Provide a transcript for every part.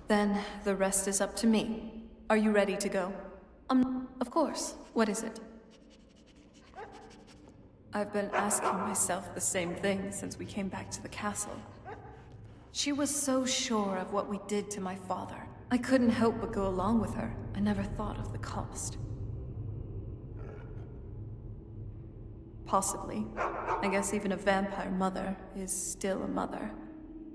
Then the rest is up to me. Are you ready to go? Of course. What is it? I've been asking myself the same thing since we came back to the castle. She was so sure of what we did to my father. I couldn't help but go along with her. I never thought of the cost. Possibly. I guess even a vampire mother is still a mother.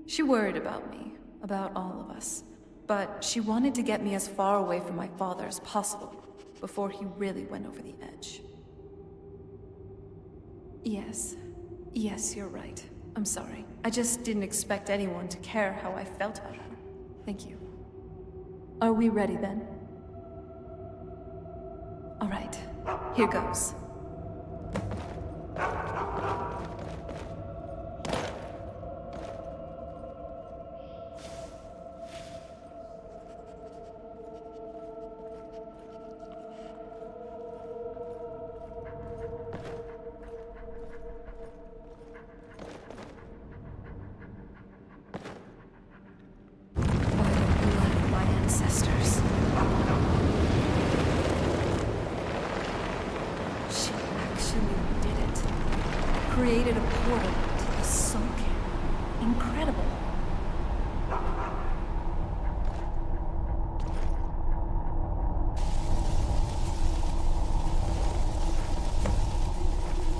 She worried about me, about all of us. But she wanted to get me as far away from my father as possible, before he really went over the edge. Yes, you're right. I'm sorry. I just didn't expect anyone to care how I felt about her. Thank you. Are we ready then? All right, here goes. Created a portal to the soul camp. Incredible.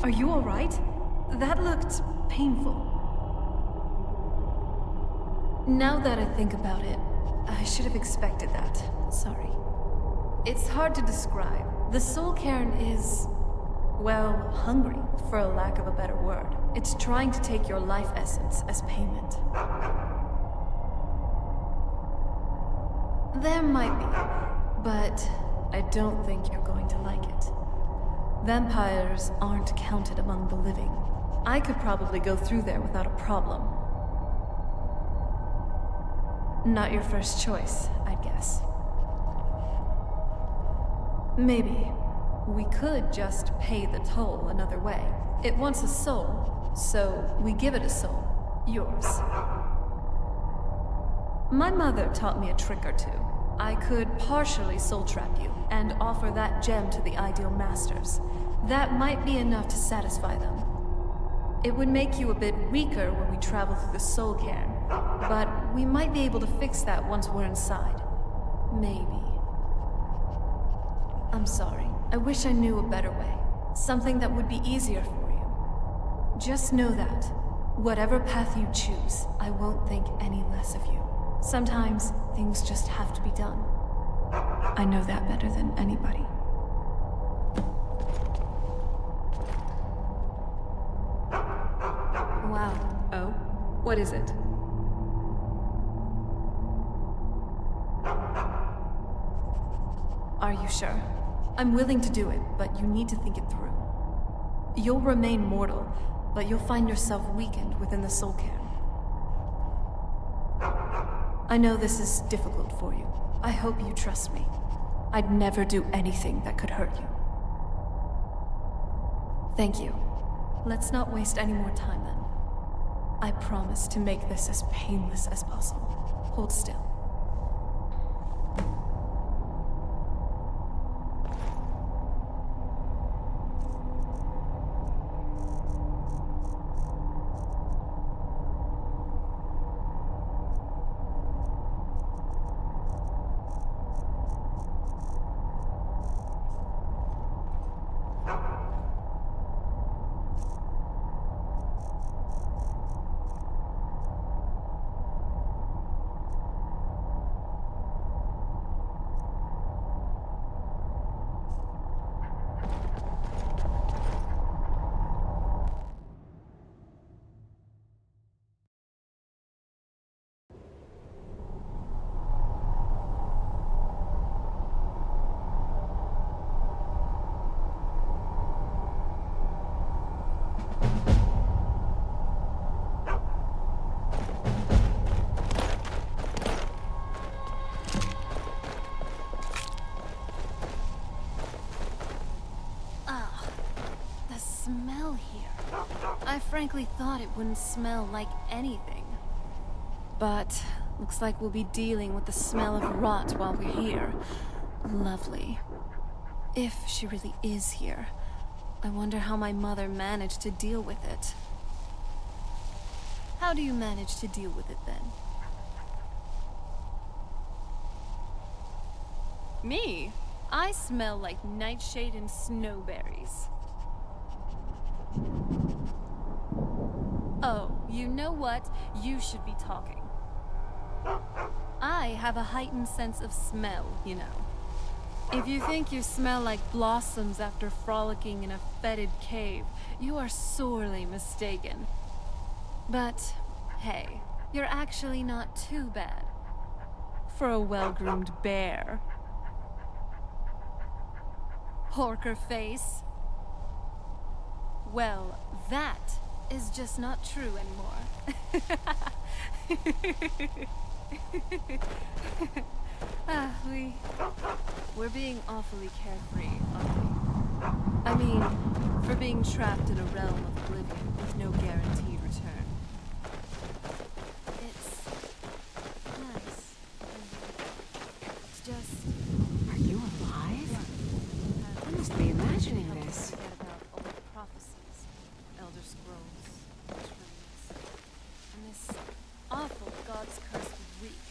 Are you all right? That looked painful. Now that I think about it, I should have expected that. Sorry. It's hard to describe. The soul cairn is... well, hungry, for a lack of a better word. It's trying to take your life essence as payment. There might be, but I don't think you're going to like it. Vampires aren't counted among the living. I could probably go through there without a problem. Not your first choice, I'd guess. Maybe. We could just pay the toll another way. It wants a soul, so we give it a soul. Yours. My mother taught me a trick or two. I could partially soul trap you, and offer that gem to the ideal masters. That might be enough to satisfy them. It would make you a bit weaker when we travel through the soul cairn, but we might be able to fix that once we're inside. Maybe. I'm sorry. I wish I knew a better way. Something that would be easier for you. Just know that, whatever path you choose, I won't think any less of you. Sometimes, things just have to be done. I know that better than anybody. Wow. Oh? What is it? Are you sure? I'm willing to do it, but you need to think it through. You'll remain mortal, but you'll find yourself weakened within the soul cairn. I know this is difficult for you. I hope you trust me. I'd never do anything that could hurt you. Thank you. Let's not waste any more time then. I promise to make this as painless as possible. Hold still. I frankly thought it wouldn't smell like anything. But Looks like we'll be dealing with the smell of rot while we're here. Lovely. If she really is here, I wonder how my mother managed to deal with it. How do you manage to deal with it then? Me? I smell like nightshade and snowberries. Oh, you know what? You should be talking. I have a heightened sense of smell, you know. If you think you smell like blossoms after frolicking in a fetid cave, you are sorely mistaken. But, hey, you're actually not too bad. For a well-groomed bear. Porker face. Well, that is just not true anymore. We're being awfully carefree, aren't we? I mean, for being trapped in a realm of oblivion with no guaranteed return. It's nice. It's just... Are you alive? I must be imagining this. Forget about old prophecies, elder scrolls, trees, and this awful God's cursed reek.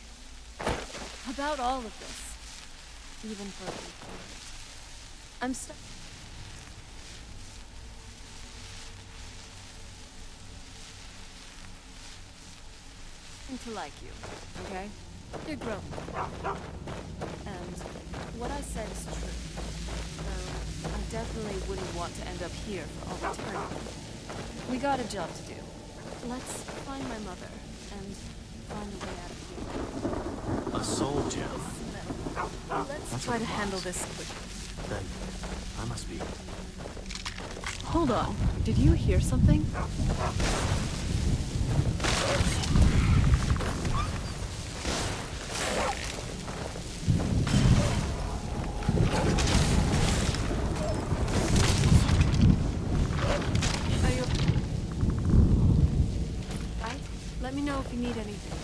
About all of this, even for a brief moment. I'm starting to like you, okay? You're grown. And what I said is true. Though I definitely wouldn't want to end up here for all eternity. We got a job to do. Let's find my mother and find a way out of here. A soul gem. Let's try to handle this quickly. Then I must be. Hold on. Did you hear something? Are you... Right? Let me know if you need anything.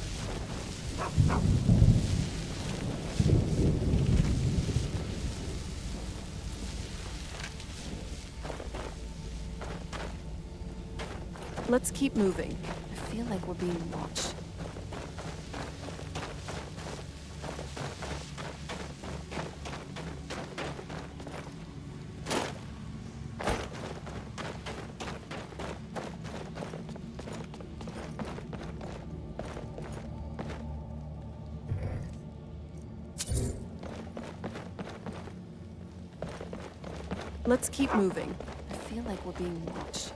Let's keep moving. I feel like we're being watched. Let's keep moving. I feel like we're being watched.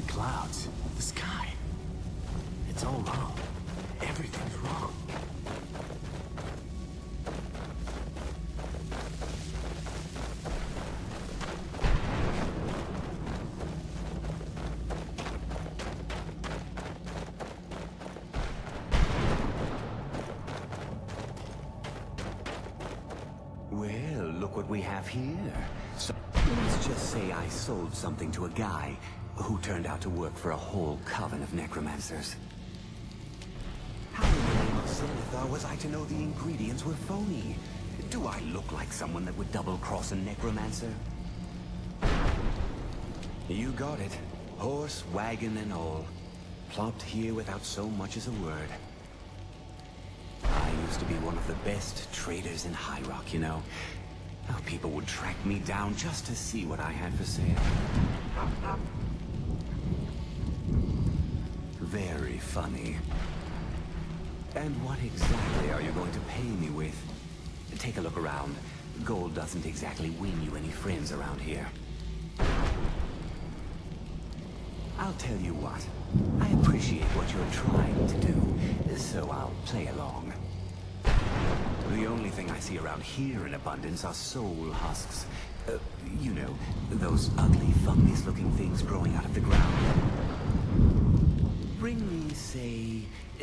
Clouds, the sky. It's all wrong. Everything's wrong. Well, look what we have here. So, let's just say I sold something to a guy who turned out to work for a whole coven of necromancers. How in the name of Zenithar was I to know the ingredients were phony? Do I look like someone that would double-cross a necromancer? You got it. Horse, wagon, and all. Plopped here without so much as a word. I used to be one of the best traders in High Rock, you know. How people would track me down just to see what I had for sale. Very funny. And what exactly are you going to pay me with? Take a look around. Gold doesn't exactly win you any friends around here. I'll tell you what. I appreciate what you're trying to do, so I'll play along. The only thing I see around here in abundance are soul husks. You know, those ugly fungus-looking things growing out of the ground. Bring me, say,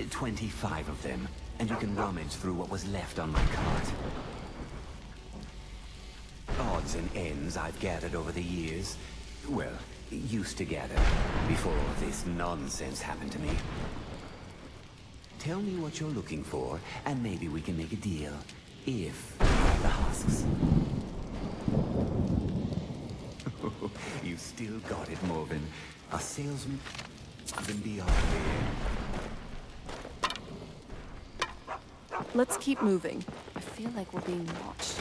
25 of them, and you can rummage through what was left on my cart. Odds and ends I've gathered over the years. Well, used to gather, before all this nonsense happened to me. Tell me what you're looking for, and maybe we can make a deal. If you have the husks. You still got it, Morven. A salesman even beyond there. Let's keep moving. I feel like we're being watched.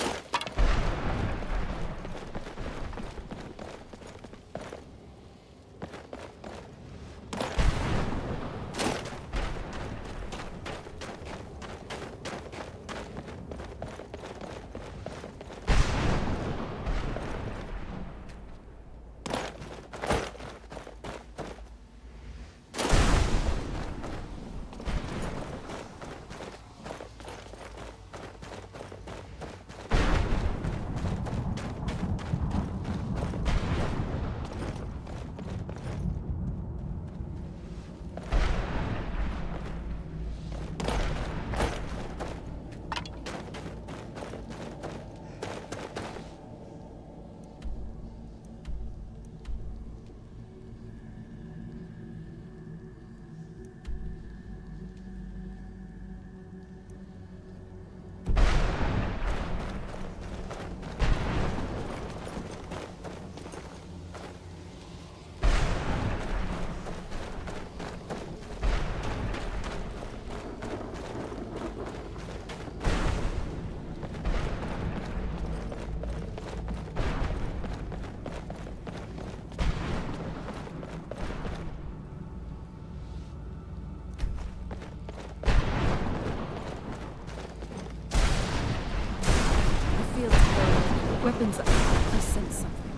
Weapons up. I sense something.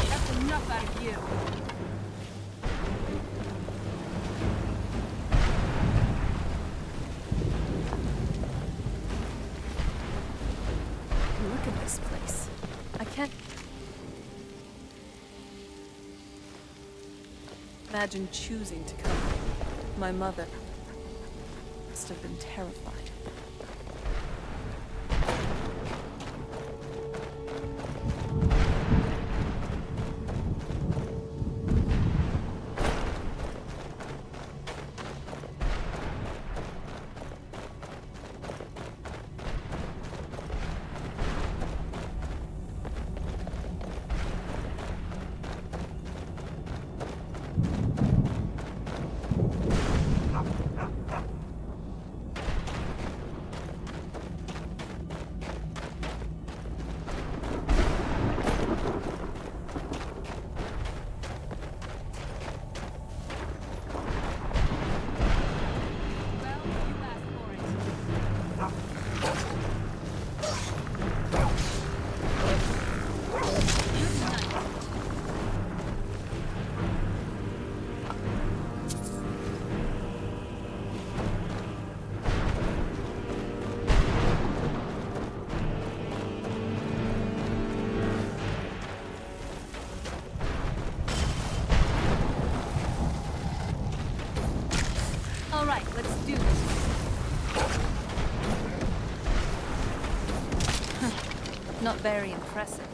That's enough out of you. Look at this place. I can't imagine choosing to come. My mother must have been terrified. All right, let's do this. Not very impressive.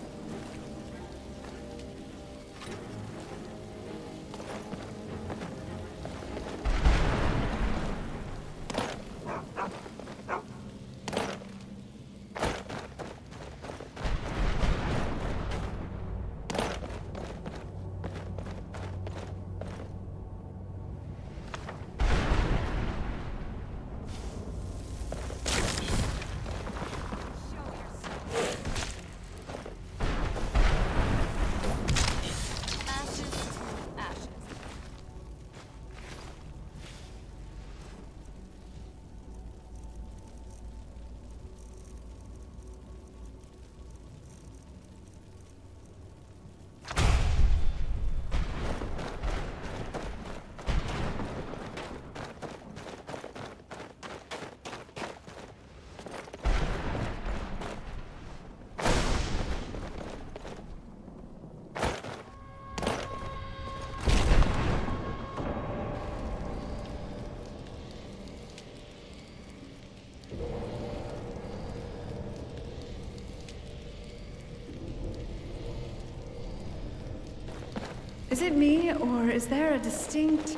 Is it me, or is there a distinct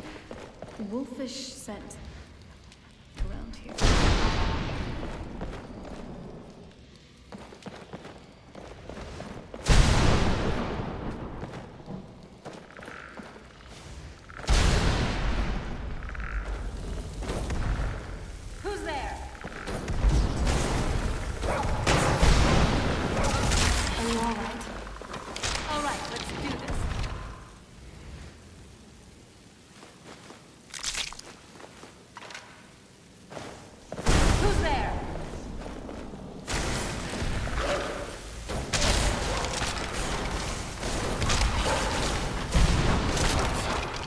wolfish scent around here? Who's there? Are you all right? All right, let's do this. Who's there?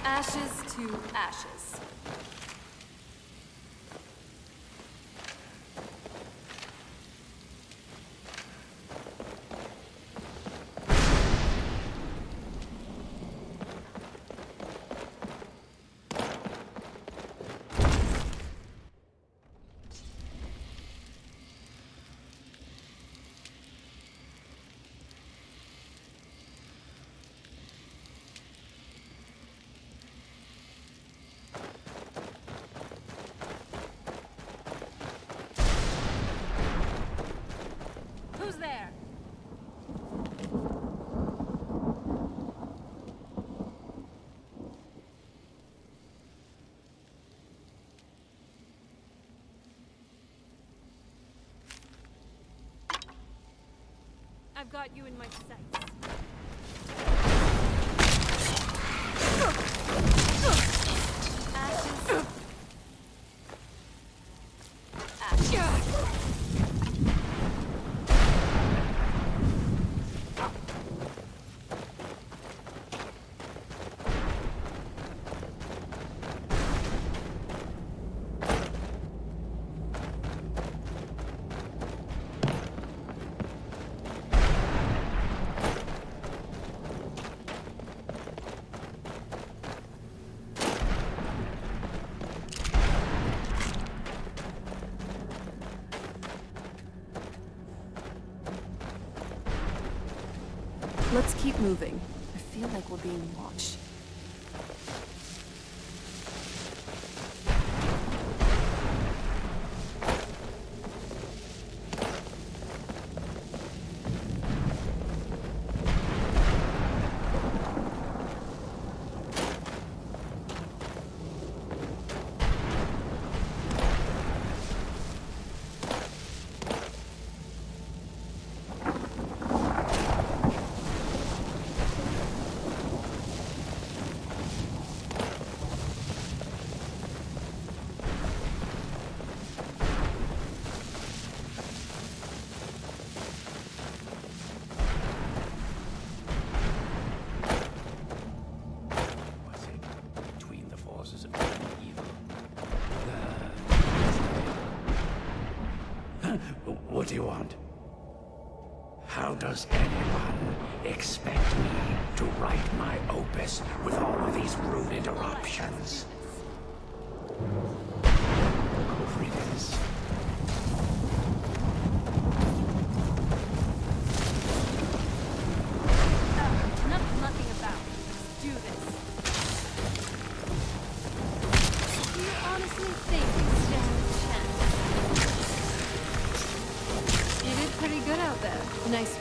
Ashes to ashes. Who's there? I've got you in my sights. Ashes. Let's keep moving. I feel like we're being watched. Was it between the forces of good and evil? What do you want? How does anyone expect me to write my opus with all of these rude interruptions? Read this. Enough mucking about. Let's do this. Do you honestly think you stand a chance? You did pretty good out there. Nice.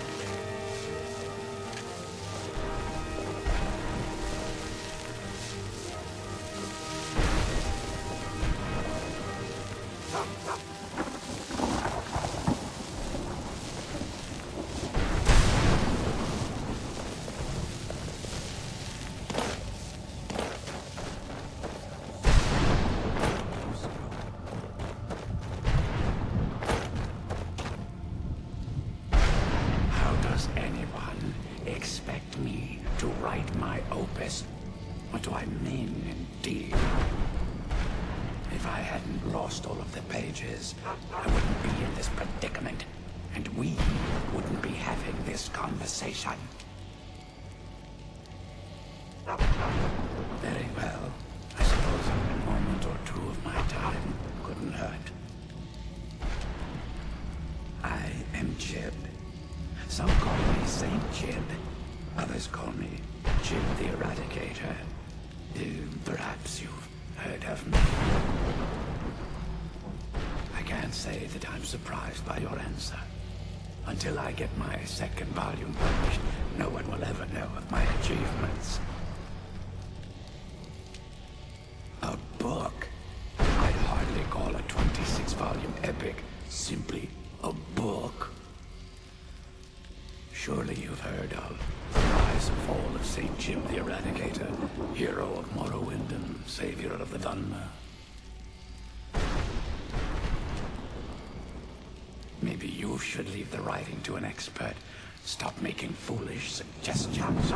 How does anyone expect me to write my opus? What do I mean, indeed? If I hadn't lost all of the pages, I wouldn't be in this predicament, and we wouldn't be having this conversation. Very well. I suppose a moment or two of my time couldn't hurt. I am Jib. Some call me Saint Jib. Others call me Jib the Eradicator. expected of me? I can't say that I'm surprised by your answer. Until I get my second volume published, no one will ever know of my achievements. A book? I'd hardly call a 26-volume epic simply a book. Surely you've heard of the rise and fall of St. Jim the Eradicator, hero of Morrowind and savior of the Dharma. Maybe you should leave the writing to an expert. Stop making foolish suggestions.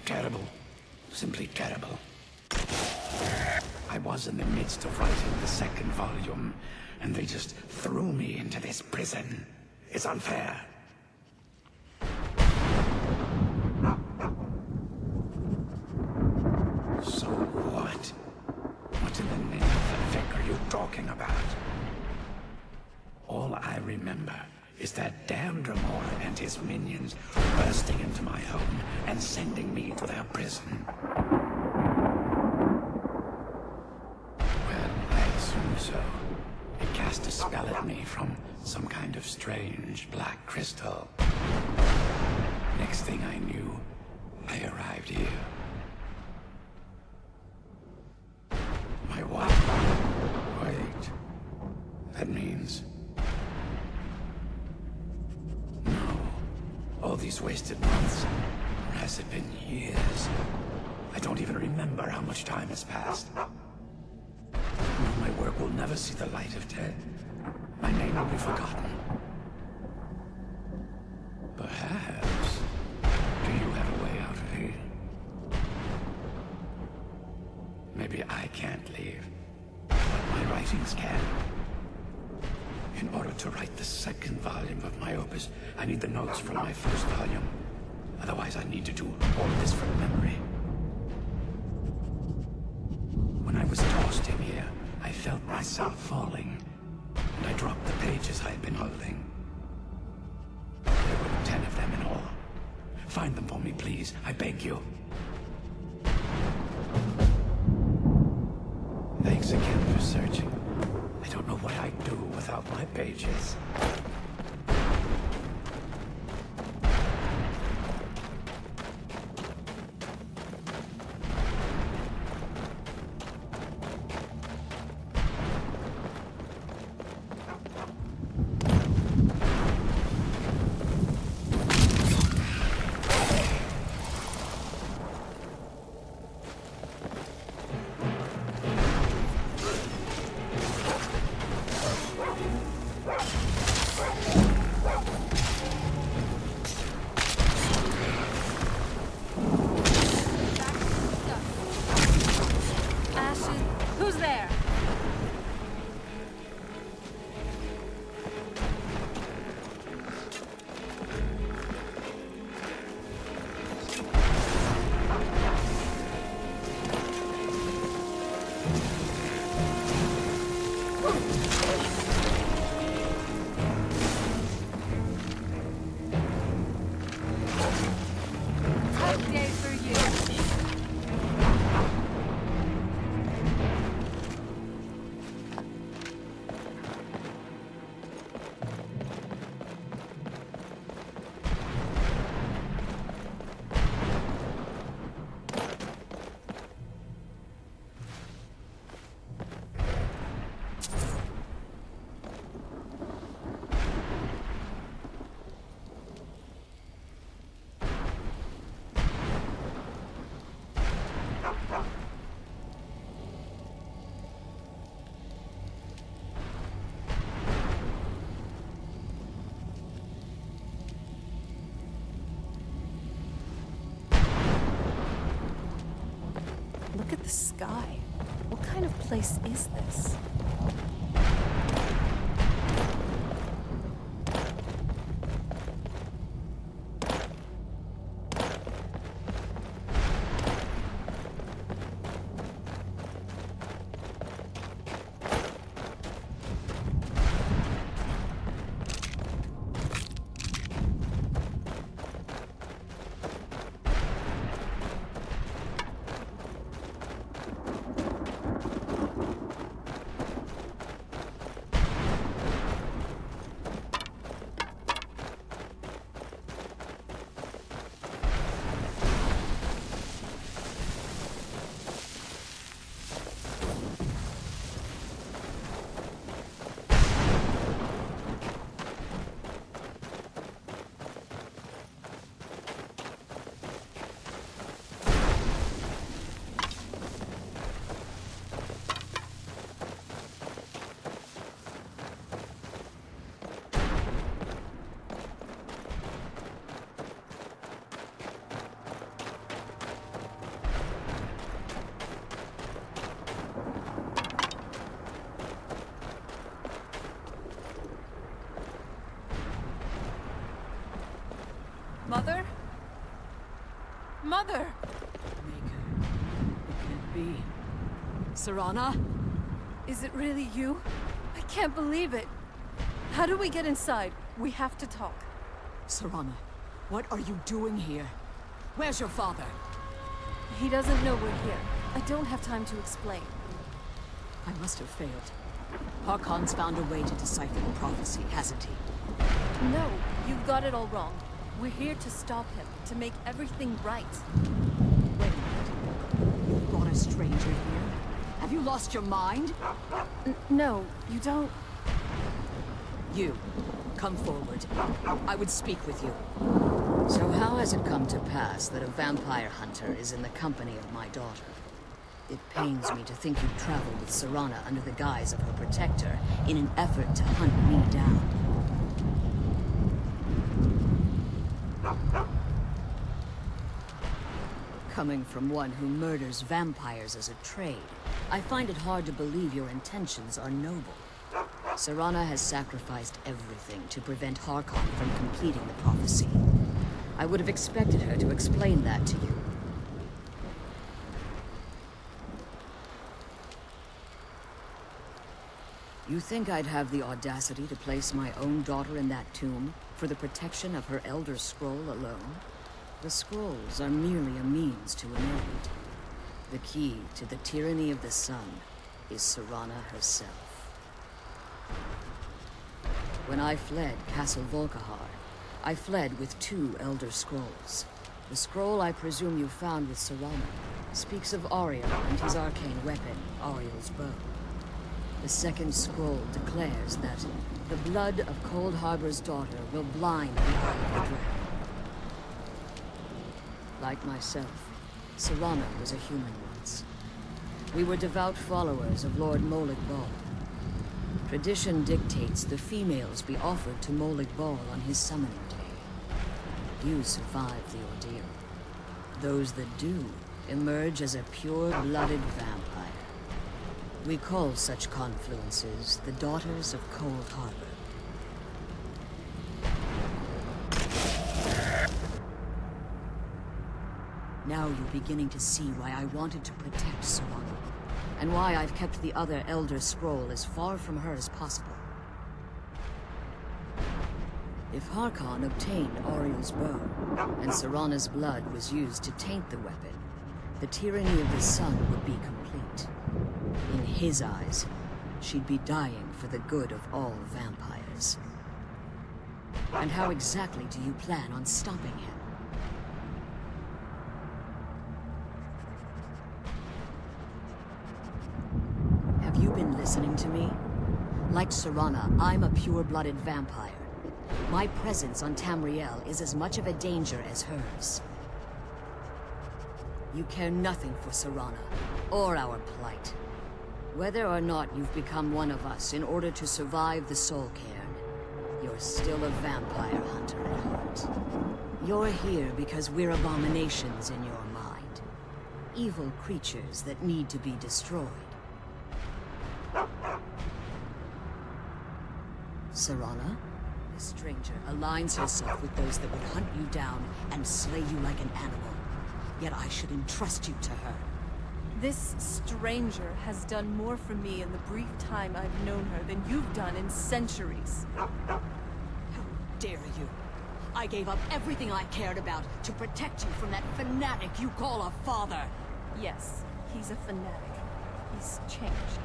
Terrible. Simply terrible. I was in the midst of writing the second volume, and they just threw me into this prison. It's unfair. So what? What in the name of the vic are you talking about? All I remember is that damn Dremora and his minions bursting into my home and sending me to their prison. Well, I assume so. It cast a spell at me from some kind of strange black crystal. Next thing I knew, I arrived here. My what? Wait. That means... No. All these wasted months. Or has it been years? I don't even remember how much time has passed. My work will never see the light of day. My name will be forgotten. Perhaps. Do you have a way out of here? Maybe I can't leave, but my writings can. In order to write the second volume of my opus, I need the notes from my first volume. Otherwise, I need to do all of this from memory. When I was tossed in here, I felt myself falling, and I dropped the pages I had been holding. There were 10 of them in all. Find them for me, please. I beg you. Thanks again for searching. I don't know what I'd do without my pages. Who's there? Tough day for you. Look at the sky. What kind of place is this? be? Serana? Is it really you? I can't believe it. How do we get inside? We have to talk. Serana, what are you doing here? Where's your father? He doesn't know we're here. I don't have time to explain. I must have failed. Harkon's found a way to decipher the prophecy, hasn't he? No, you've got it all wrong. We're here to stop him, to make everything right. Wait a minute. You brought a stranger here? Have you lost your mind? No, you don't... You, come forward. I would speak with you. So how has it come to pass that a vampire hunter is in the company of my daughter? It pains me to think you traveled with Serana under the guise of her protector in an effort to hunt me down. Coming from one who murders vampires as a trade, I find it hard to believe your intentions are noble. Serana has sacrificed everything to prevent Harkon from completing the prophecy. I would have expected her to explain that to you. You think I'd have the audacity to place my own daughter in that tomb for the protection of her Elder Scroll alone? The scrolls are merely a means to an end. The key to the tyranny of the sun is Serana herself. When I fled Castle Volkihar, I fled with 2 Elder Scrolls. The scroll I presume you found with Serana speaks of Ariel and his arcane weapon, Ariel's bow. The second scroll declares that the blood of Cold Harbor's daughter will blind the eye of the dragon. Like myself, Serana was a human once. We were devout followers of Lord Molag Bal. Tradition dictates the females be offered to Molag Bal on his summoning day. You survive the ordeal. Those that do emerge as a pure-blooded vampire. We call such confluences the Daughters of Cold Harbor. Now you're beginning to see why I wanted to protect Serana, and why I've kept the other Elder Scroll as far from her as possible. If Harkon obtained Ariel's bow, and Serana's blood was used to taint the weapon, the tyranny of the sun would be complete. In his eyes, she'd be dying for the good of all vampires. And how exactly do you plan on stopping him? Have you been listening to me? Like Serana, I'm a pure-blooded vampire. My presence on Tamriel is as much of a danger as hers. You care nothing for Serana, or our plight. Whether or not you've become one of us in order to survive the Soul Cairn, you're still a vampire hunter at heart. You're here because we're abominations in your mind. Evil creatures that need to be destroyed. Serana? The stranger aligns herself with those that would hunt you down and slay you like an animal. Yet I should entrust you to her. This stranger has done more for me in the brief time I've known her than you've done in centuries. How dare you? I gave up everything I cared about to protect you from that fanatic you call a father. Yes, he's a fanatic. He's changed.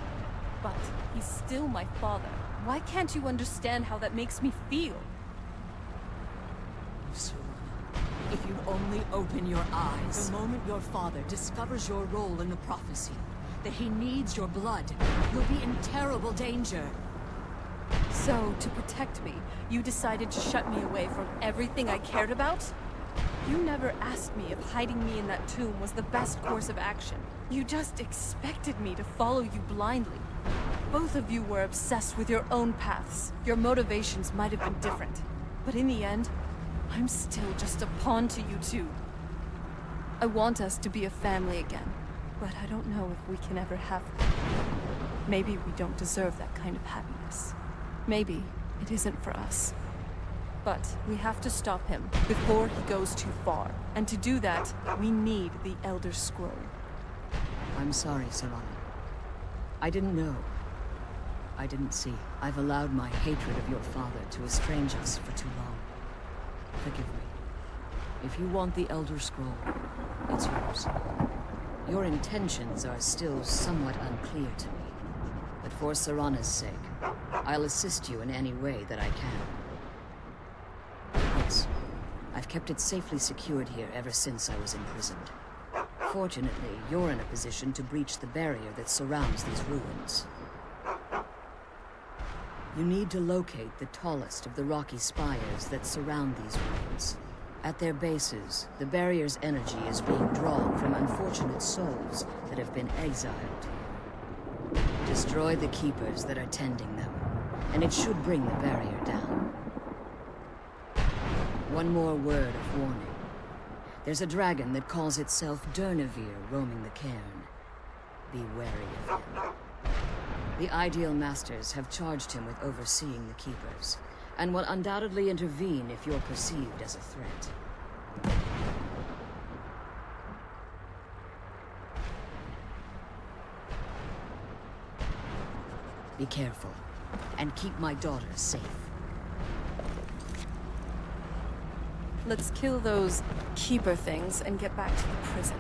But he's still my father. Why can't you understand how that makes me feel? If you'd only open your eyes. The moment your father discovers your role in the prophecy, that he needs your blood, you'll be in terrible danger. So, to protect me, you decided to shut me away from everything I cared about? You never asked me if hiding me in that tomb was the best course of action. You just expected me to follow you blindly. Both of you were obsessed with your own paths. Your motivations might have been different. But in the end, I'm still just a pawn to you two. I want us to be a family again, but I don't know if we can ever have that. Maybe we don't deserve that kind of happiness. Maybe it isn't for us. But we have to stop him before he goes too far. And to do that, we need the Elder Scroll. I'm sorry, Serana. I didn't know. I didn't see. I've allowed my hatred of your father to estrange us for too long. Forgive me. If you want the Elder Scroll, it's yours. Your intentions are still somewhat unclear to me. But for Serana's sake, I'll assist you in any way that I can. Yes, I've kept it safely secured here ever since I was imprisoned. Fortunately, you're in a position to breach the barrier that surrounds these ruins. You need to locate the tallest of the rocky spires that surround these ruins. At their bases, the barrier's energy is being drawn from unfortunate souls that have been exiled. Destroy the keepers that are tending them, and it should bring the barrier down. One more word of warning. There's a dragon that calls itself Durnevere roaming the cairn. Be wary of him. The Ideal Masters have charged him with overseeing the Keepers, and will undoubtedly intervene if you're perceived as a threat. Be careful, and keep my daughter safe. Let's kill those keeper things and get back to the prison.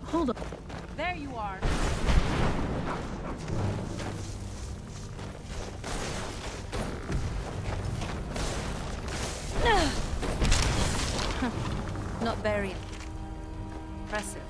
Hold on. There you are. Not very impressive.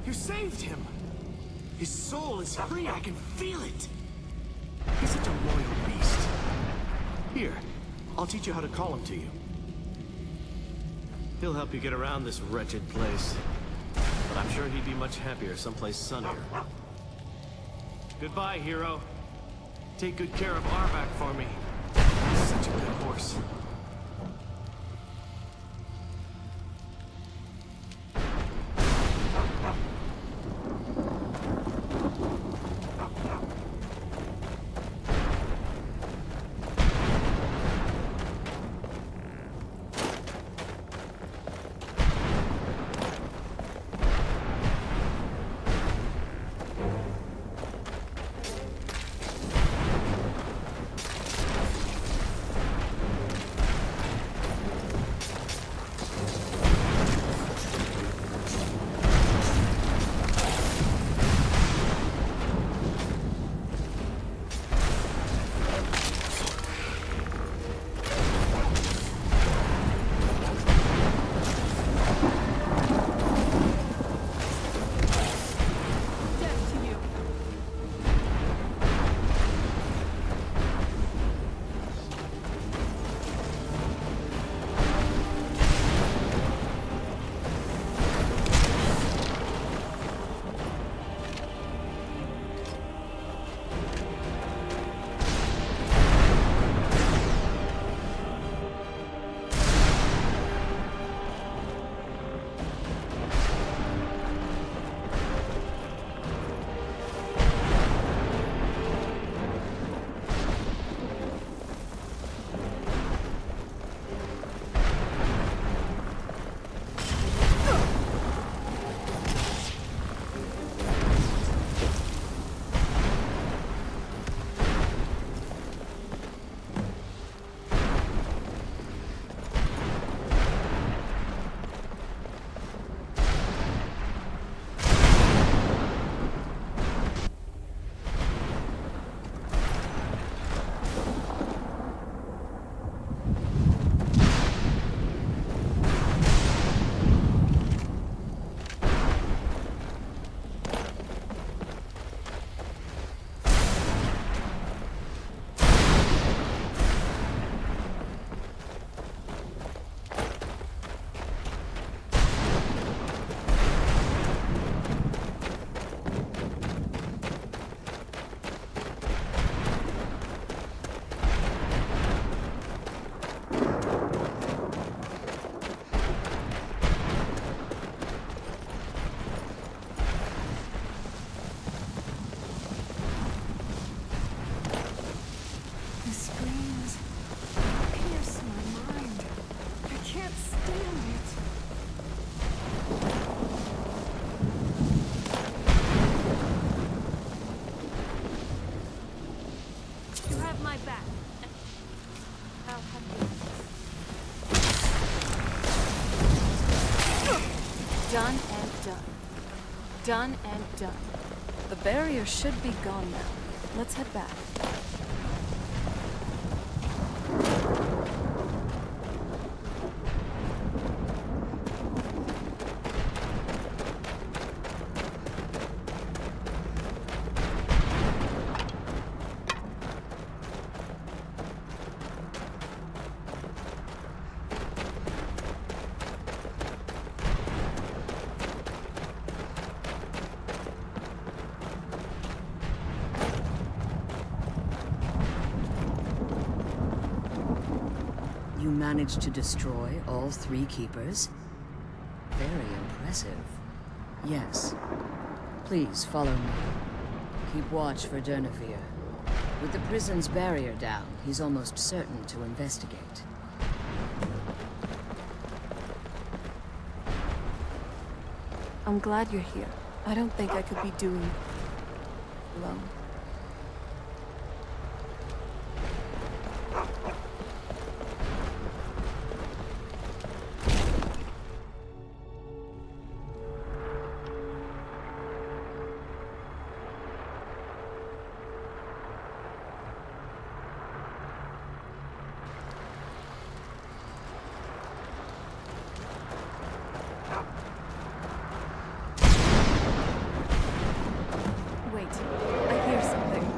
You saved him! His soul is free, I can feel it! He's such a loyal beast. Here, I'll teach you how to call him to you. He'll help you get around this wretched place. But I'm sure he'd be much happier someplace sunnier. Goodbye, hero. Take good care of Arvak for me. He's such a good horse. Done and done. Done and done. The barrier should be gone now. Let's head back. you managed to destroy all 3 keepers? Very impressive. Yes. Please follow me. Keep watch for Durnevere. With the prison's barrier down, he's almost certain to investigate. I'm glad you're here. I don't think I could be doing alone. Wait, I hear something.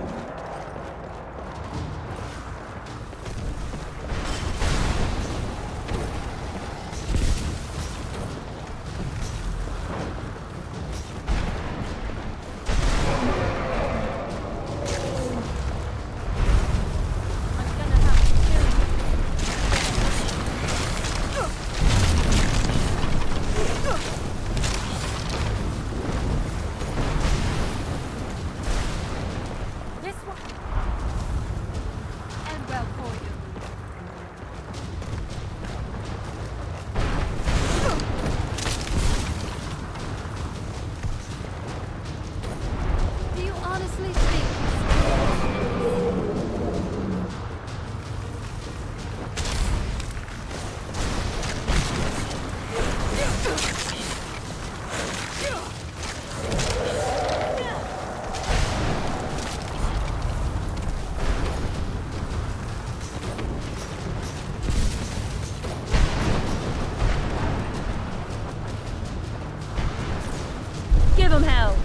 Give him hell!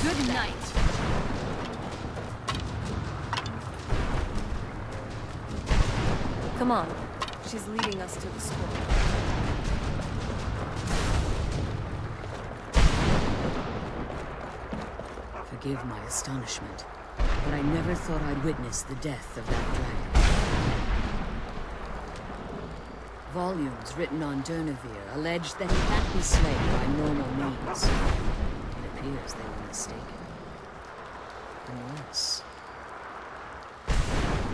Good night. Come on. She's leading us to the school. Forgive my astonishment, but I never thought I'd witness the death of that dragon. Volumes written on Durnevere allege that he can't be slain by normal means. It appears they were mistaken. Unless...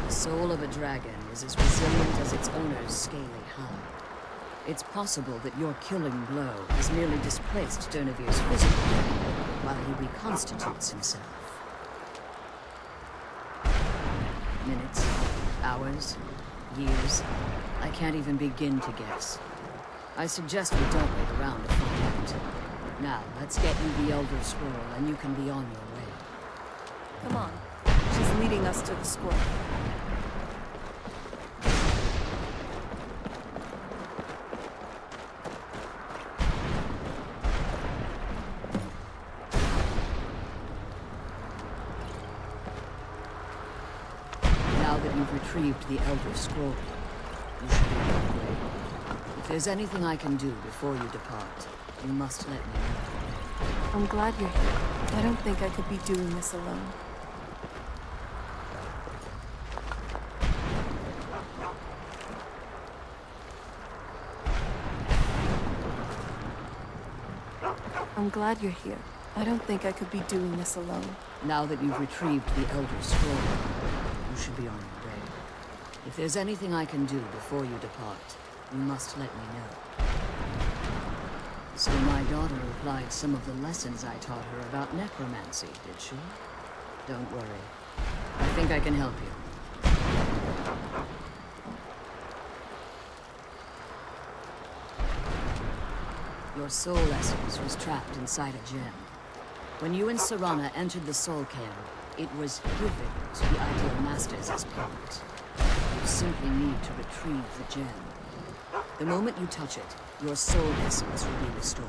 the soul of a dragon is as resilient as its owner's scaly hide. It's possible that your killing blow has merely displaced Durnevere's physical body while he reconstitutes himself. Minutes, hours, years. I can't even begin to guess. I suggest we don't wait around to find out. Now, let's get you the Elder Scroll, and you can be on your way. Come on. She's leading us to the school. Now that you've retrieved the Elder Scroll, you should be on your way. If there's anything I can do before you depart, you must let me know. I'm glad you're here. I don't think I could be doing this alone. I'm glad you're here. I don't think I could be doing this alone. Now that you've retrieved the Elder Scroll, you should be on your way. If there's anything I can do before you depart, you must let me know. So my daughter applied some of the lessons I taught her about necromancy, did she? Don't worry. I think I can help you. Your soul essence was trapped inside a gem. When you and Serana entered the Soul Cairn, it was given to the Ideal Masters as payment. You simply need to retrieve the gem. The moment you touch it, your soul essence will be restored.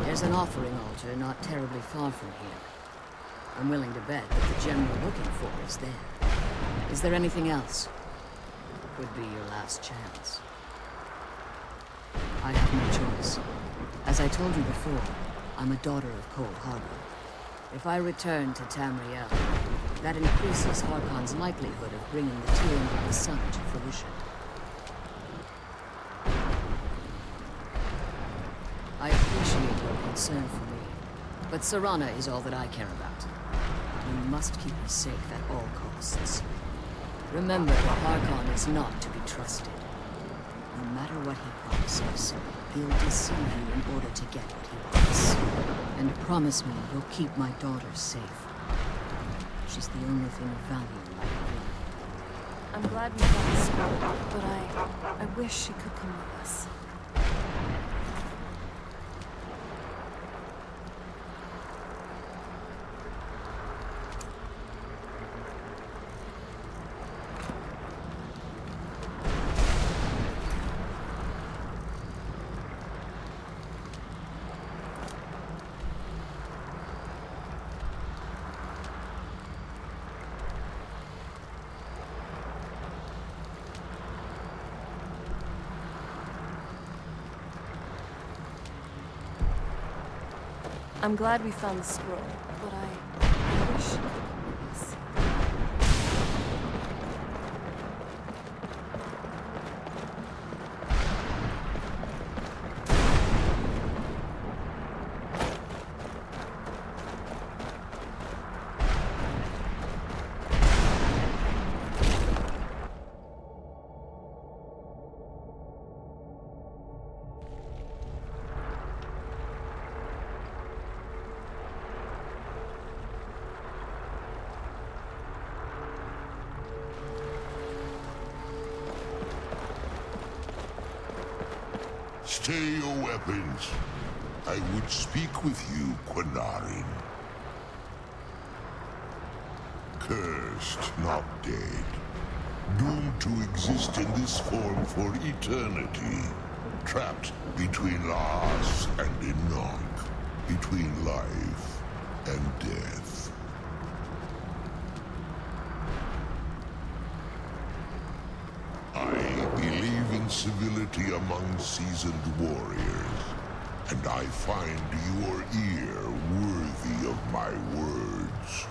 There's an offering altar not terribly far from here. I'm willing to bet that the gem you're looking for is there. Is there anything else? Could be your last chance. I have no choice. As I told you before, I'm a daughter of Cold Harbor. If I return to Tamriel, That increases Harkon's likelihood of bringing the Tyranny of the Sun to fruition. I appreciate your concern for me, but Serana is all that I care about. We must keep her safe at all costs. Remember that Harkon is not to be trusted. No matter what he promises, he'll deceive you in order to get what he wants. And promise me you'll keep my daughter safe. She's the only thing of value I have. I'm glad we got this scroll, but I wish she could come with us. I'm glad we found the scroll, but I wish she could come with us. Stay your weapons. I would speak with you, Quinarin. Cursed, not dead. Doomed to exist in this form for eternity. Trapped between Laas and Enoch. Between life and death. I believe in civility among seasoned warriors, and I find your ear worthy of my words.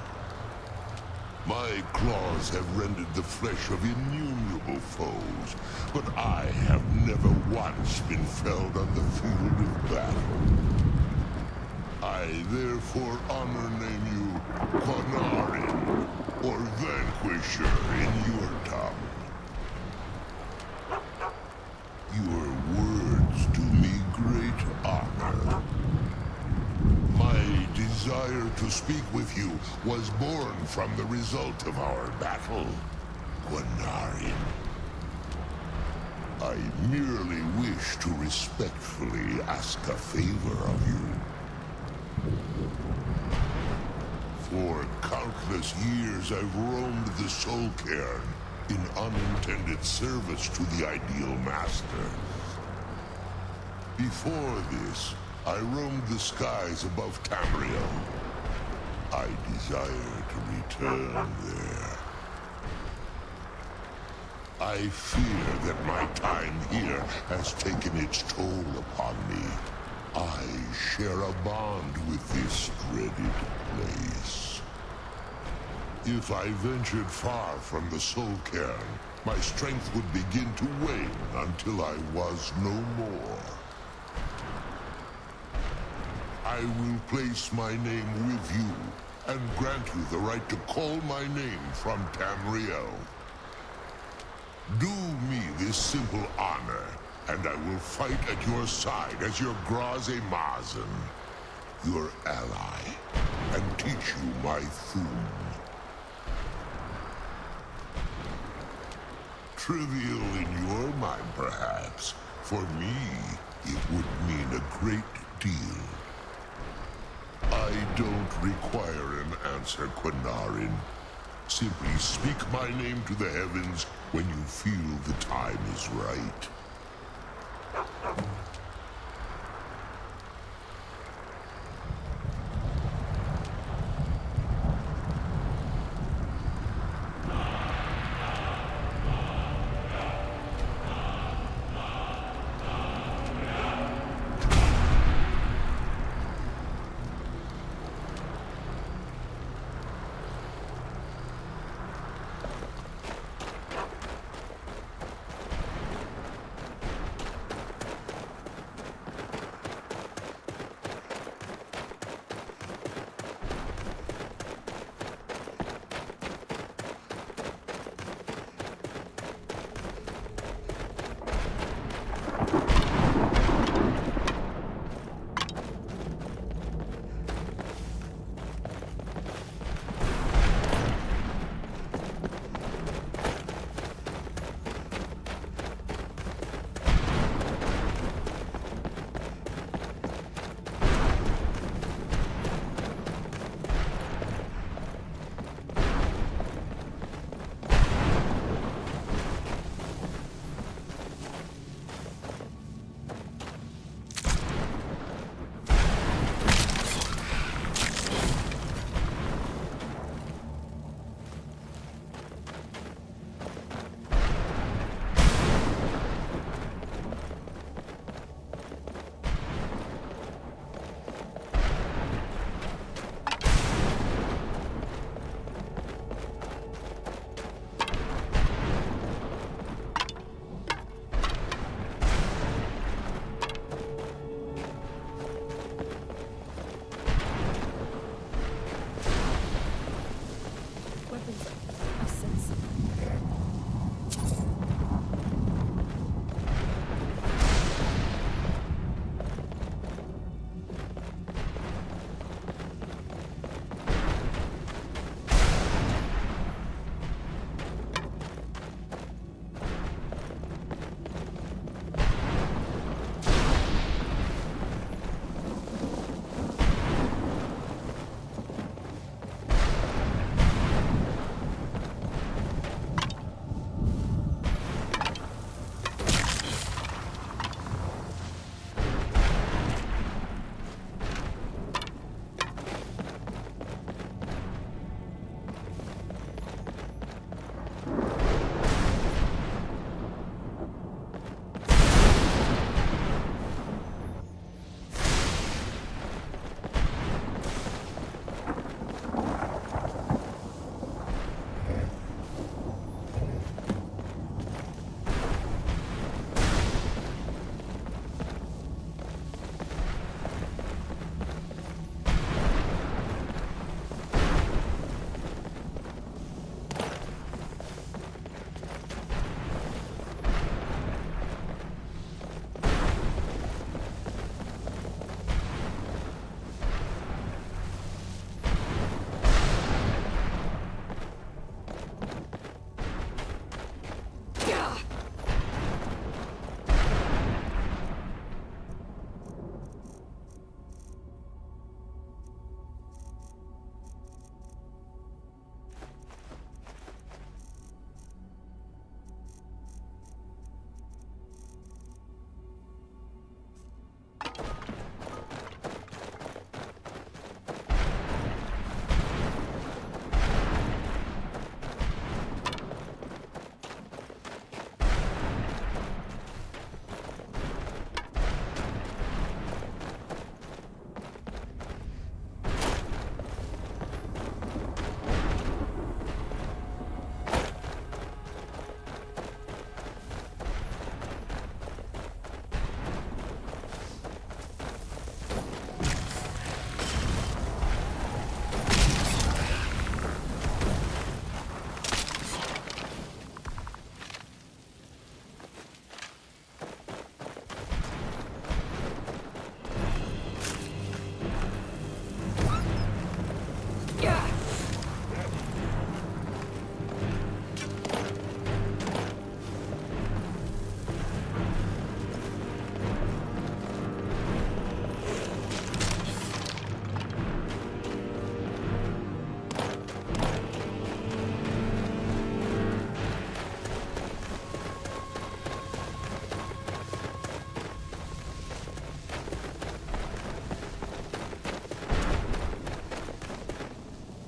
My claws have rendered the flesh of innumerable foes, but I have never once been felled on the field of battle. I therefore honor name you Quinarin, or Vanquisher in your tongue. Your words do me great honor. My desire to speak with you was born from the result of our battle, Quinarin. I merely wish to respectfully ask a favor of you. For countless years I've roamed the Soul Cairn in unintended service to the Ideal Master. Before this, I roamed the skies above Tamriel. I desire to return there. I fear that my time here has taken its toll upon me. I share a bond with this dreaded place. If I ventured far from the Soul Cairn, my strength would begin to wane until I was no more. I will place my name with you, and grant you the right to call my name from Tamriel. Do me this simple honor, and I will fight at your side as your Graze Mazen, your ally, and teach you my Thum. Trivial in your mind, perhaps. For me, it would mean a great deal. I don't require an answer, Quinarin. Simply speak my name to the heavens when you feel the time is right.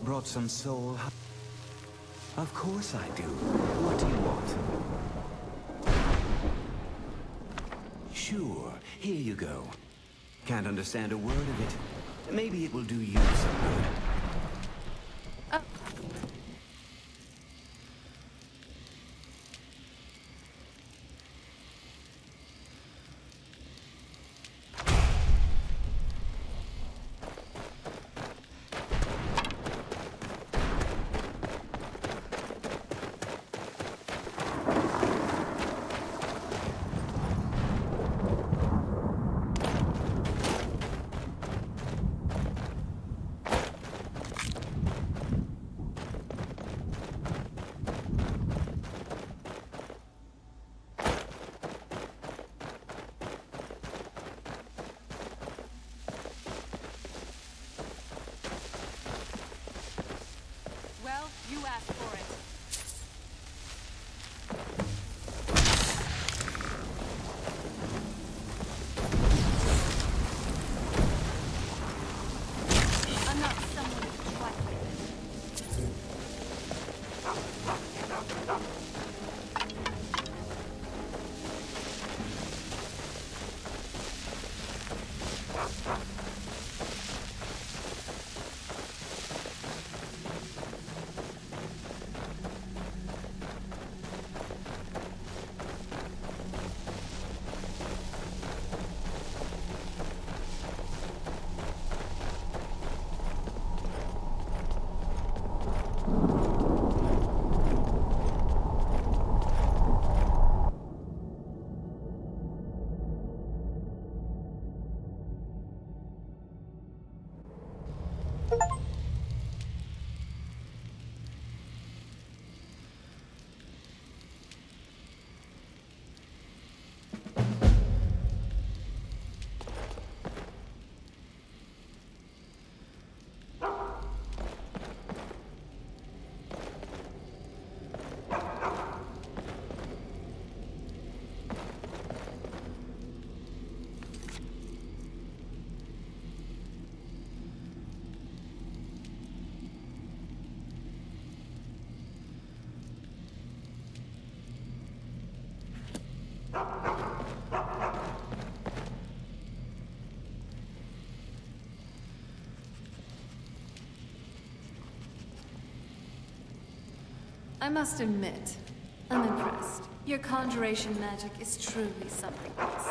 Brought some soul? Of course I do. What do you want? Sure, here you go. Can't understand a word of it. Maybe it will do you some good. Well, you asked for it. I'm not someone to trifle with. I must admit, I'm impressed. Your conjuration magic is truly something else.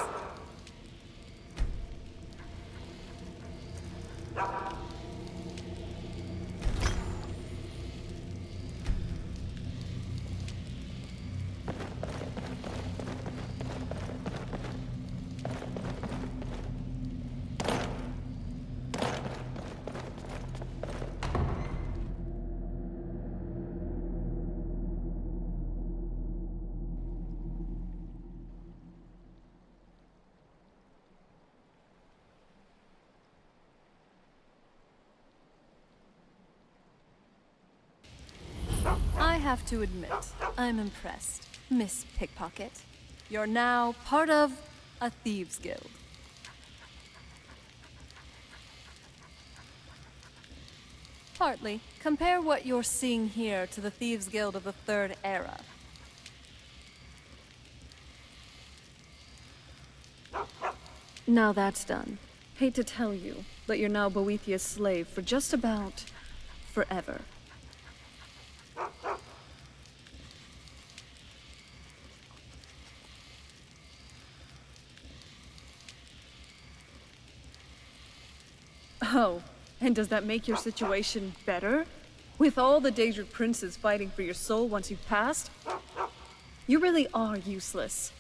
I have to admit, I'm impressed, Miss Pickpocket. You're now part of a thieves' guild. Partly. Compare what you're seeing here to the thieves' guild of the Third Era. Now that's done. Hate to tell you, but you're now Boethiah's slave for just about forever. Oh, and does that make your situation better? With all the Daedric princes fighting for your soul once you've passed? You really are useless.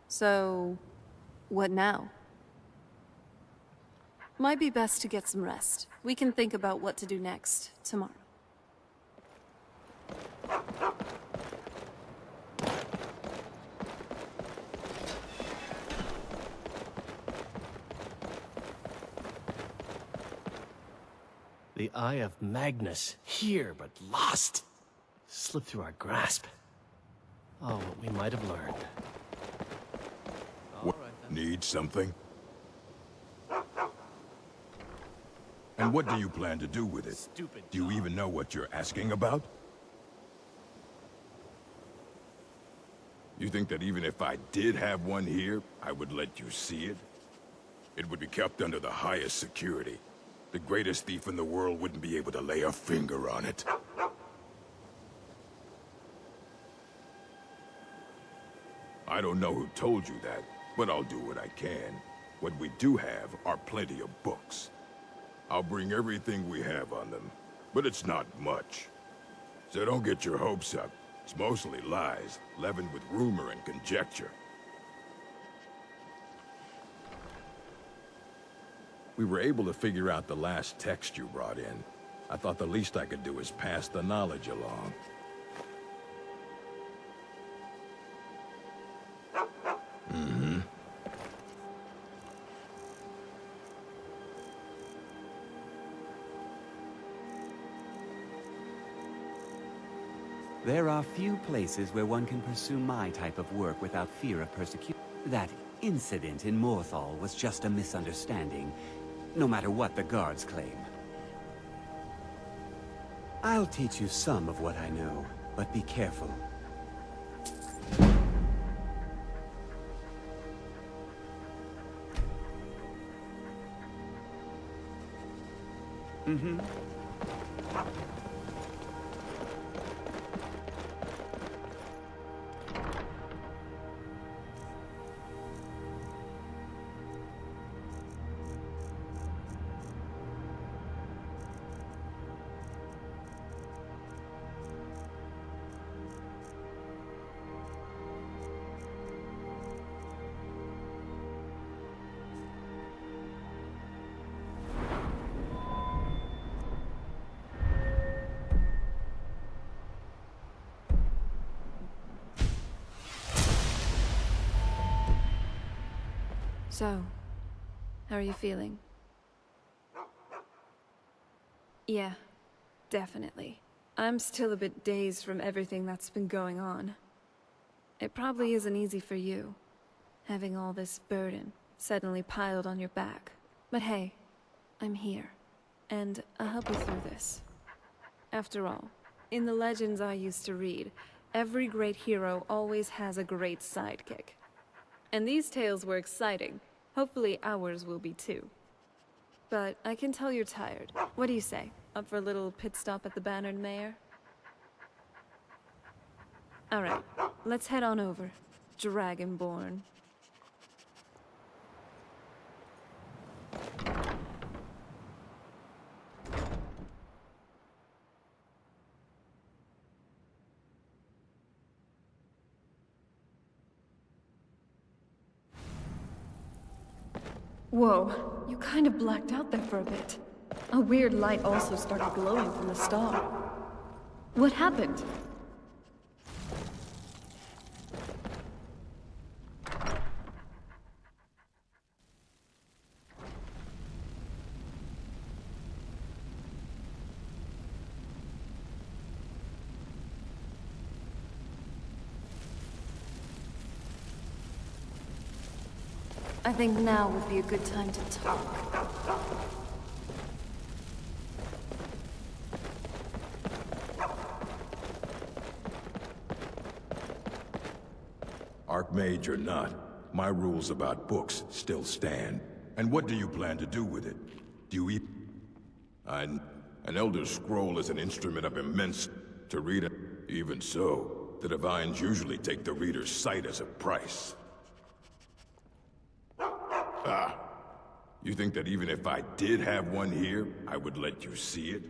So, what now? Might be best to get some rest. We can think about what to do next tomorrow. The Eye of Magnus, here but lost. Slipped through our grasp. Oh, what we might have learned. What? Need something? And what do you plan to do with it? Stupid Do you even know what you're asking about? You think that even if I did have one here, I would let you see it? It would be kept under the highest security. The greatest thief in the world wouldn't be able to lay a finger on it. I don't know who told you that, but I'll do what I can. What we do have are plenty of books. I'll bring everything we have on them, but it's not much. So don't get your hopes up. It's mostly lies, leavened with rumor and conjecture. We were able to figure out the last text you brought in. I thought the least I could do is pass the knowledge along. There are few places where one can pursue my type of work without fear of persecution. That incident in Morthal was just a misunderstanding, no matter what the guards claim. I'll teach you some of what I know, but be careful. So, how are you feeling? Yeah, definitely. I'm still a bit dazed from everything that's been going on. It probably isn't easy for you, having all this burden suddenly piled on your back. But hey, I'm here, and I'll help you through this. After all, in the legends I used to read, every great hero always has a great sidekick. And these tales were exciting. Hopefully ours will be too. But I can tell you're tired. What do you say? Up for a little pit stop at the Bannered Mare? Alright, let's head on over. Dragonborn. Whoa, you kind of blacked out there for a bit. A weird light also started glowing from the star. What happened? I think now would be a good time to talk. Archmage or not, my rules about books still stand. And what do you plan to do with it? Do you an Elder Scroll is an instrument of immense to read it. Even so, the Divines usually take the reader's sight as a price. You think that even if I did have one here, I would let you see it?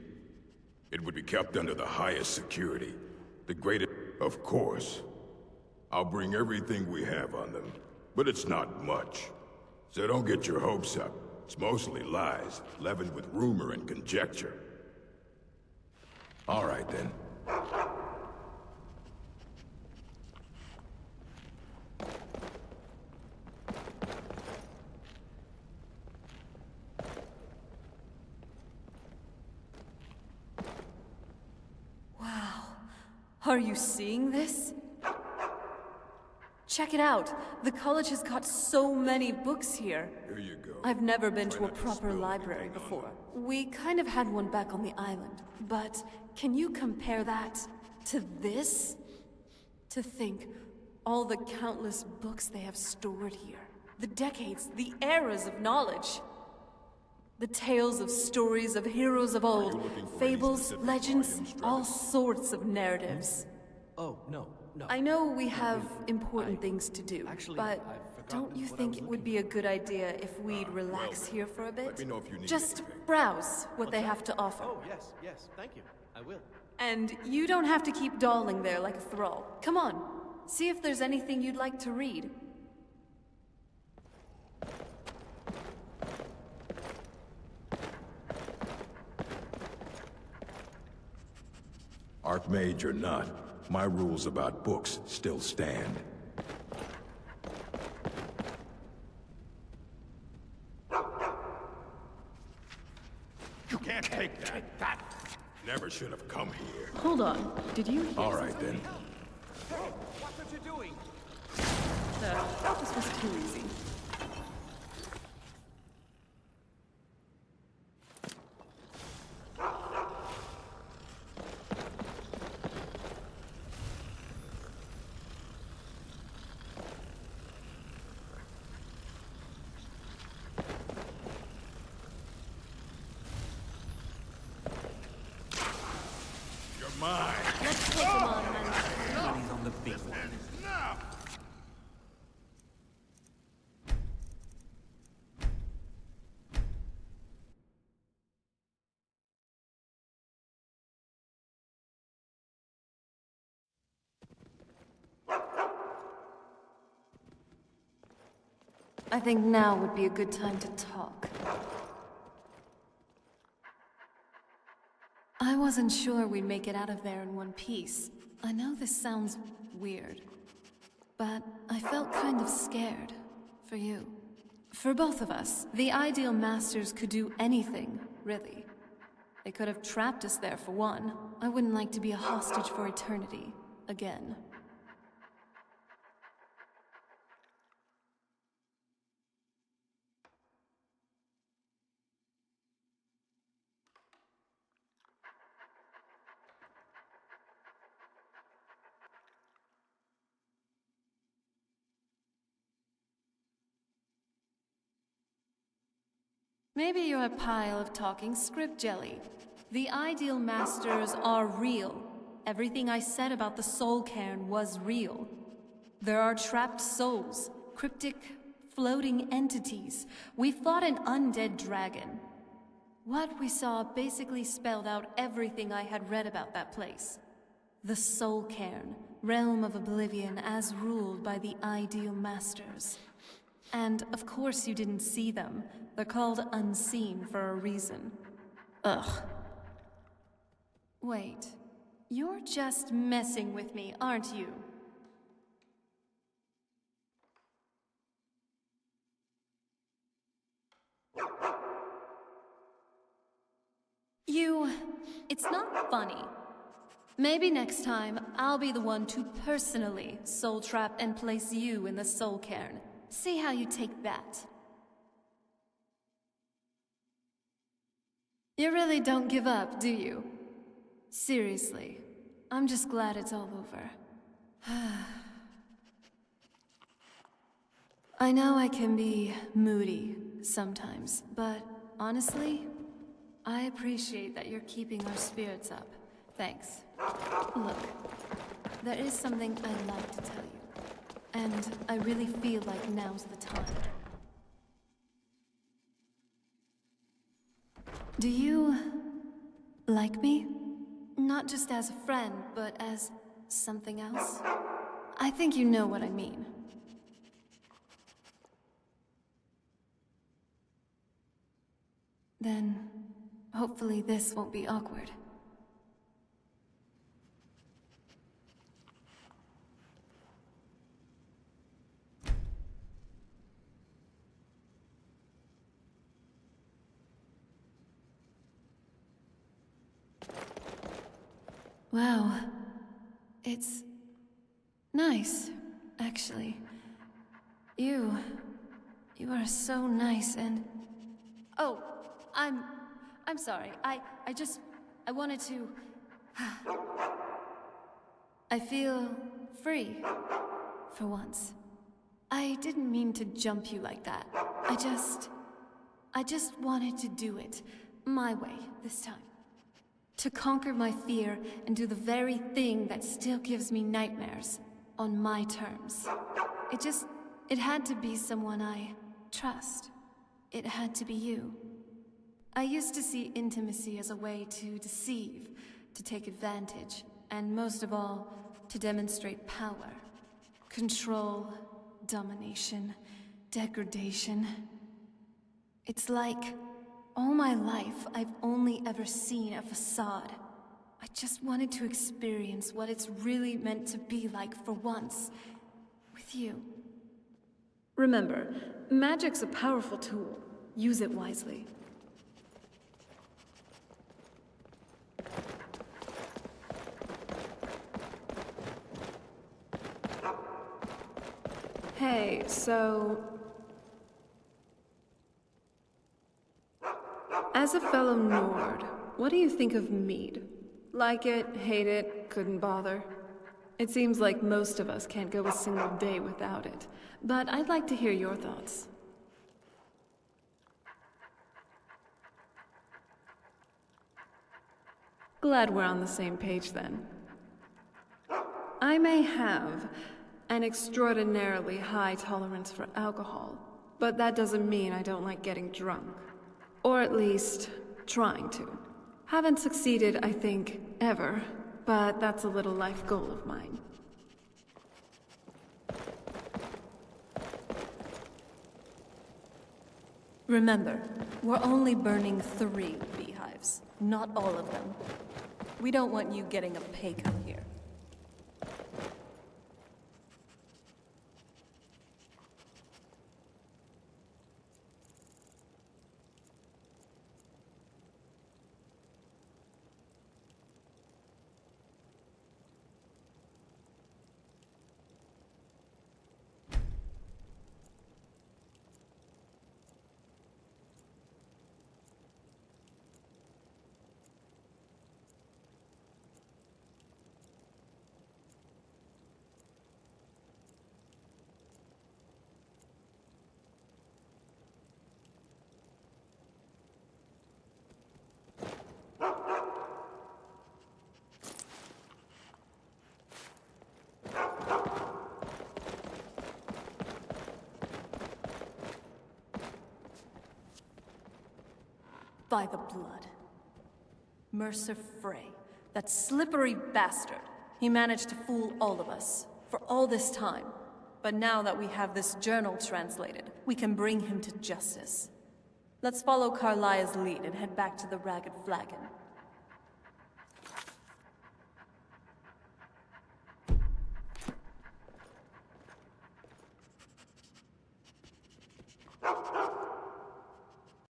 It would be kept under the highest security. The greatest, of course. I'll bring everything we have on them, but it's not much. So don't get your hopes up. It's mostly lies, leavened with rumor and conjecture. All right, then. Wow. Are you seeing this? Check it out. The college has got so many books here. Here you go. I've never been Try to a not to proper spill library anything on before. them. We kind of had one back on the island, but can you compare that to this? To think, all the countless books they have stored here. The decades, the eras of knowledge. The tales of stories of heroes of old, looking for any fables, specific legends, volumes, all Travis? sorts of narratives. Oh, no. I know we have important things to do, actually, but I've don't forgotten you what I think was it would looking be a good idea if we'd relax here for a bit? Let me know if you need Just anything. browse what they have to offer. Oh, yes, thank you. I will. And you don't have to keep dawdling there like a thrall. Come on, see if there's anything you'd like to read. Archmage or not, my rules about books still stand. You can't take that. That never should have come here. Hold on, did you hear? All right, then. What are you doing? This was too easy. You're mine. Let's take them on, man. Money's on the big one. Now! I think now would be a good time to talk. I wasn't sure we'd make it out of there in one piece. I know this sounds weird, but I felt kind of scared. For you. For both of us. The Ideal Masters could do anything, really. They could have trapped us there for one. I wouldn't like to be a hostage for eternity. Again. Maybe you're a pile of talking script jelly. The Ideal Masters are real. Everything I said about the Soul Cairn was real. There are trapped souls, cryptic, floating entities. We fought an undead dragon. What we saw basically spelled out everything I had read about that place. The Soul Cairn, realm of oblivion as ruled by the Ideal Masters. And of course you didn't see them. They're called unseen for a reason. Ugh. Wait. You're just messing with me, aren't you? It's not funny. Maybe next time, I'll be the one to personally soul trap and place you in the Soul Cairn. See how you take that. You really don't give up, do you? Seriously, I'm just glad it's all over. I know I can be moody sometimes, but honestly, I appreciate that you're keeping our spirits up. Thanks. Look, there is something I'd like to tell you, and I really feel like now's the time. Do you like me? Not just as a friend, but as something else? I think you know what I mean. Then, hopefully this won't be awkward. Wow. It's nice, actually. You are so nice and... Oh, I'm sorry. I wanted to... I feel free, for once. I didn't mean to jump you like that. I just wanted to do it my way this time. To conquer my fear and do the very thing that still gives me nightmares, on my terms. It had to be someone I trust. It had to be you. I used to see intimacy as a way to deceive, to take advantage, and most of all, to demonstrate power. Control, domination, degradation. It's like, all my life, I've only ever seen a facade. I just wanted to experience what it's really meant to be like for once, with you. Remember, magic's a powerful tool. Use it wisely. Hey, so... As a fellow Nord, what do you think of mead? Like it, hate it, couldn't bother? It seems like most of us can't go a single day without it, but I'd like to hear your thoughts. Glad we're on the same page then. I may have an extraordinarily high tolerance for alcohol, but that doesn't mean I don't like getting drunk. Or at least, trying to. Haven't succeeded, I think, ever, but that's a little life goal of mine. Remember, we're only burning 3 beehives, not all of them. We don't want you getting a pay cut here. By the blood. Mercer Frey, that slippery bastard. He managed to fool all of us, for all this time. But now that we have this journal translated, we can bring him to justice. Let's follow Carlilla's lead and head back to the Ragged Flagon.